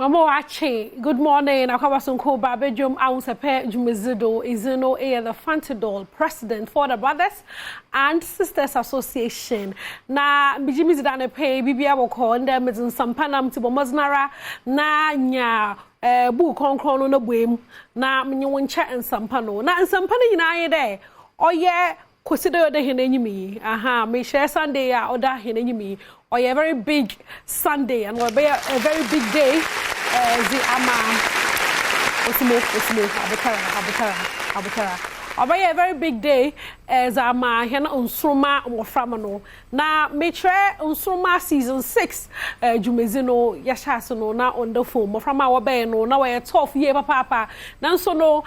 Mama Wache, good morning. Akawasunko Badwam Ahosepe Jumezido Izino the Fantidol President for the Brothers and Sisters Association. Na bijimizi dane pay bibia woko nde mezin sampanam tibo moznara na nya bu konkrono na bwem na mnyewoncha ensampano. Na ensampano yina yede oye kwesido de hene nyimi. Aha, me share Sunday ya oda hene nyimi. Oye very big Sunday and will be a very big day. The a very big day as Ama Hena Unsuma or Framano. Na Metre Unsuma season 6 Jumezino Yashasano na on the phone from our beno now a 12 year papa nanso no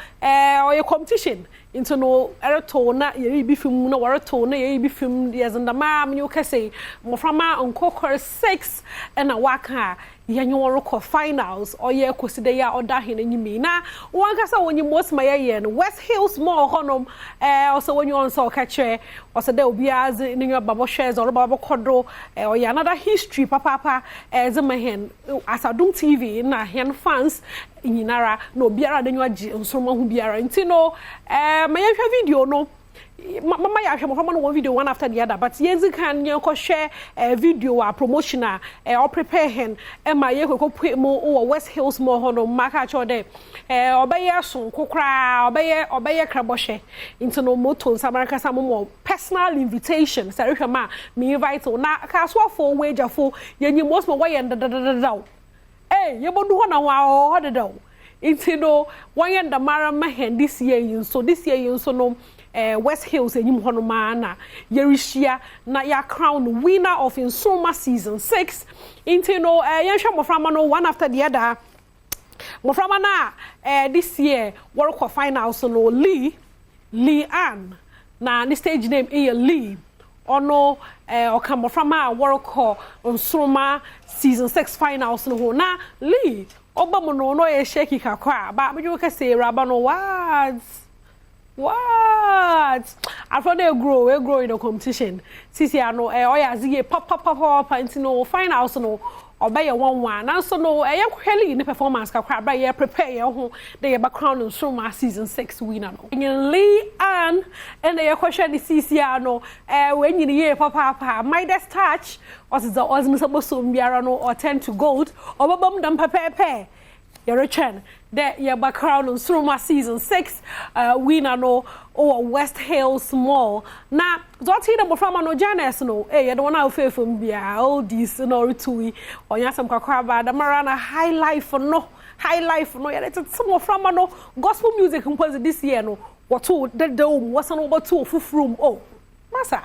or your competition into no eratona ye be film no waratona ye be film yes and the mam you can say Moframa on Cocker 6 and a waka yanyo record finals or ye kweside ya oda hene nyimi na wankasa wonyi most maye no West Hills more honom also when you on so catch also there will be as in your babo shares or babo kodro or another history papa as a mahen as Adom TV na hen fans nyinara no biara denyo agi nsoma hu biara ntino maye hwa video no mama ya hwe mo one video one after the other but yenzi kan yenko share video a promotional or prepare hen e ma ye kwekọ mo West Hills mo hono maka cho de obeye so kokra obeye kraboshe into no moto samaraka samo personal invitation say hwe ma me invite na ka so for wagefo yenyi most mo waye ndadadadaw ye bodu ho na wa ho dedaw into no waye ndamara mahen this year yin so no West Hills enyim hono mana yerishia na ya crown winner of Insoma season 6 into no yenhwa moframa no one after the other moframa na this year world cup finals no Lee Ann na the stage name Lee ono oka moframa world cup Insoma season 6 finals no na Lee obamu no ye shake kakwa ba me ka say raba no what? After they grow in the competition. Sisi ano oya ziye pop into no finals no obey 1-1. And so no kweli in the performance kakra ba ye prepare ye ho the background in Soma season 6 winner no. In Lee Ann and the question the sisi ano when you ye papa Midas touch was the osmisaboso mbiara no or 10 to gold or babam dam pepe. Your return that your background on Soma season 6 winner no or West Hills Mall. Now, don't see them from no Janus no. You don't want to from be all this no retui or yasam kakwaba the marana high life no. Yeah, it's some from no gospel music composed this year no. What two the dome wasn't over two full room. Oh, massa.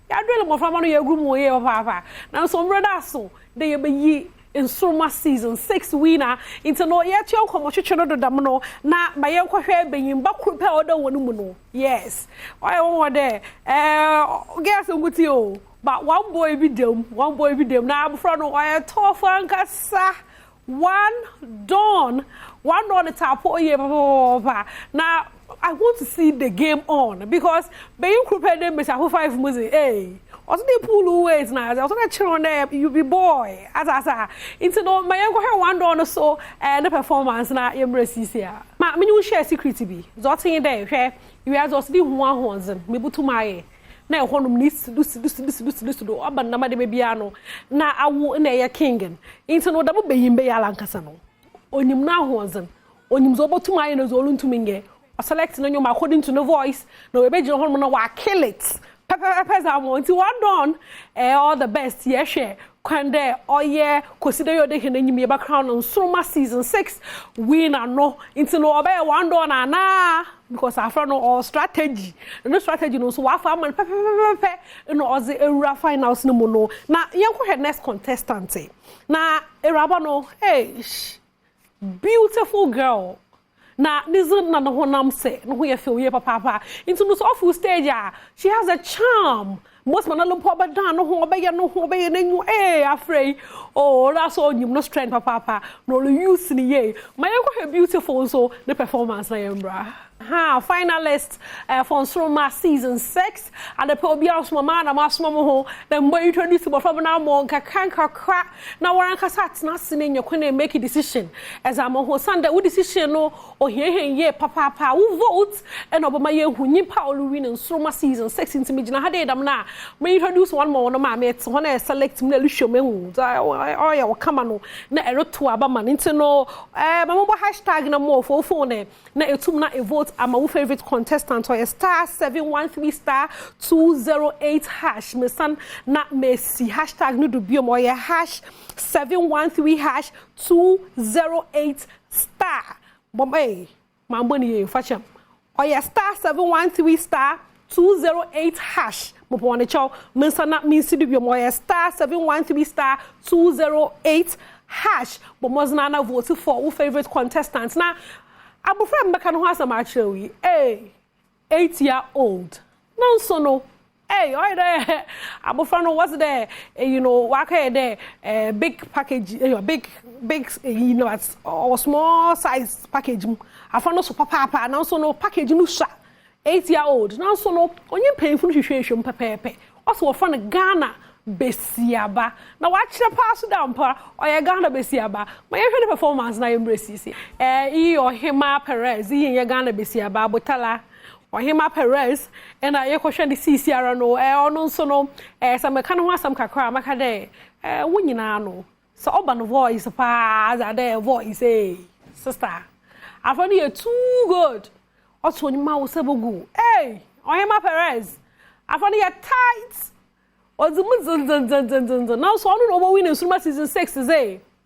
Ya do more from no your room ye papa. Now some brother so they be in Soma season 6 winner into no yet your commotion do damno na my uncle hair being back order one yes I want there guess good you but one boy be them now front of I tough ankasa one dawn the tap now I want to see the game on because being prepared them is 5 music also they pull ways now. Also that children there, you be boy. As into no my uncle have one door so the performance na embrace here. Ma me you share secret be. Zotin there hwe you are just the one honzen. Me butu my na honum this do aba na ma de bia no na awo na ye king. Into no double be yimbe ya lankasa no. Onim na honzen. Onim zo botu my no zo luntumi nge. Select no nyoma according to the voice. No we be jino honum no wa kill it. Papa want one done all the best yeah share kwande oye consider your day hene nyimi background on Soma season 6 winner no into no obey one done na because after no all strategy no strategy no so wafa man no oze era finals no no na yenko next contestant na eraba no hey beautiful girl na nizun na no honam se no ye feel ye papa into no awful stage she has a charm most man no po badan no ho obeye nenyu afraid oh that's all you no strength papa no use ni ye my beautiful so the performance na yembra Finalist for Nsroma season 6 and the Pobia Smama and Masmo, then boy introduce to from now more kakra. Now one casat nothing in your queen make a decision as I'm a Sunday with decision or here papa who votes and over my year who knew Paul win Nsroma season 6 into me. I had them now. May introduce one more on my mates when I select Melusho Memu. I will come on na to Abaman into no Mamma hashtag no more for phone na a vote. I'm my favorite contestant or a star 713 star 208 hash. My son not Messi hashtag no do be more hash 713 hash 208 star. Bombay, my money fashion. Or a star 713 star 208 hash. Mopone chow. My son not means to do be more star 713 star 208 hash. But most nana vote for who favorite contestants now. I'm afraid I can't have actually. Hey, 8-year-old. No, so no. Hey, right there. I'm afraid what's there? You know, what there? Big package, big, you know, or small size package. I found no super papa. Now so no package no shot. 8-year-old. Now so no. On your painful situation, pepe. Also from Ghana. Besiaba. Now watch the pass down pa or you Ghana Besiaba. My every performance na embrace you. Or Hima Perez, you Ghana Besiaba, Botala or Hima Perez, and I question the CCR no, no so no, some kind of some kakra macade, when you know. So urban voice pass are there voice, sister. I found you too good. Also, you mouse good. Hey, or Hima Perez. I found you tight. Now, so I don't know what winning Nsroma season 6 is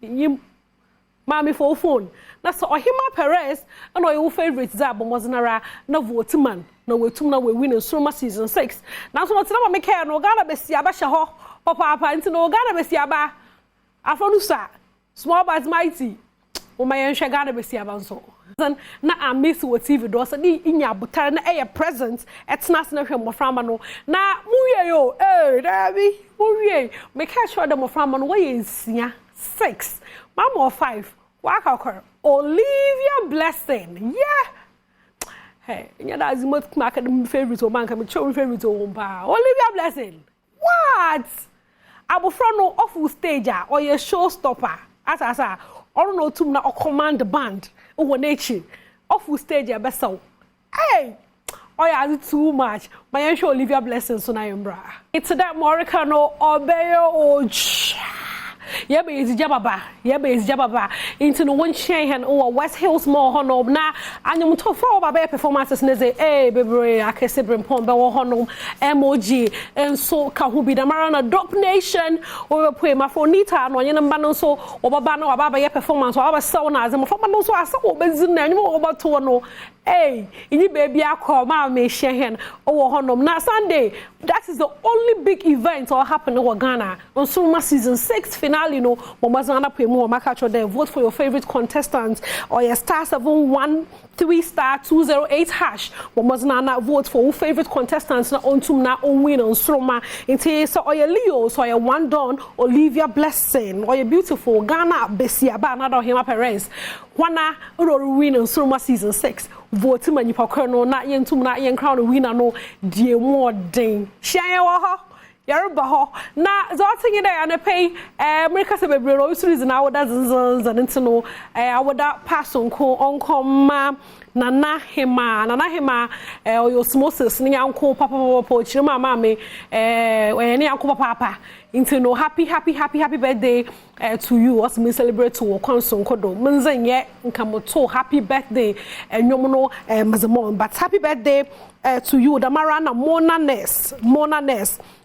you mommy for phone. That's so Ohima Perez and your favorite Zab was na vote man. No we two now we winning Nsroma season 6. Now so not make care no Ghana besiaba shaho papa into no Ghana besiaba. Afonusa small but mighty. O my ensha Ghana besiaba so. Na I miss what TV do so ni inya butare na e present etna se na hwe moframa no na muwie yo dabi muwie me ka sure the moframa no we nsia 6 mama 5 wakakor Olivia Blessing hey nya da azimot mark the favorite o man ka me show favorite o mpa Olivia Blessing what abofra no off stage or your showstopper asa or no tum na or command the band o nature off stage ya beso hey oh yeah too much my show Olivia Blessing so na yembra it's that Moricano obeyo yebe is jababa into no one chain or West Hills more honor na anyum to for baba performances na say eh bebre akese brempon be wo honor MOG and so ka hu bi da marana Dop Nation or pwe mafonita no yen mba no so obaba na baba ye performance or baba sell na azem for no so asa obezi na anyum oba to no hey ini baby akọ ma me share or honor na Sunday that is the only big event or happen in Ghana on Nsroma season 6 finale no momazana pemu makacho there vote for your favorite contestants or your star 713 star 208 hash momazana vote for your favorite contestants na ontum na on win on Nsroma inte so or your Leo so your one don Olivia Blessing or your beautiful Ghana Besiaba na Ohima Perez wana ro win on Nsroma season 6 vote manipa kwano na yentum na yen crown winner no die more den share wo ho Yaruba ho na zoting there and pay America se bebre no usuri na woda zanzan no awoda pass onko ma nana hema osmosis ni yanko papa chirima mama ni yanko papa into no happy birthday to you us me celebrate to konson kodo menzenye nkamoto happy birthday enyomo no mazamon but happy birthday to you Damara na Mona Ness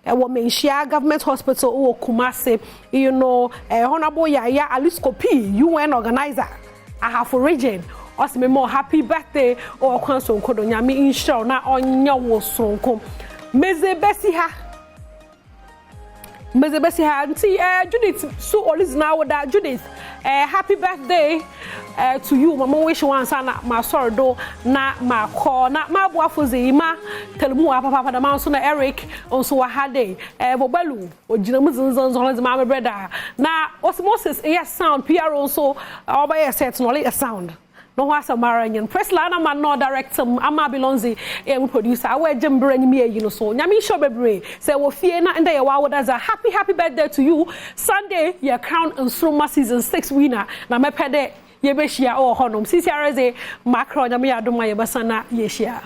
Womenshia Government Hospital or Kumasi, you know, Honorable Yaya Aliscopi, UN organizer. I have a region. Also, more happy birthday or console Kodonya me in show na on your sonko. Meze Bessie auntie Judith so original with that Judith happy birthday to you mama wish once na ma sorry do na ma call na ma boafozi ma telemu papa da man so na Eric also wa hade bobalu oginamu zinzon ma brother na osmosis yes sound PR also obey set no a sound no ho asamara nyen Priscilla na man no director ama belonzi producer awe jembre nyime yi no so nyame show bebre say wo fie na nda ye wa wodaza happy birthday to you Sunday your crown and Sroma season 6 winner na mepede ye be hia o honom sisi areze macro nyame adoma ye basana ye hia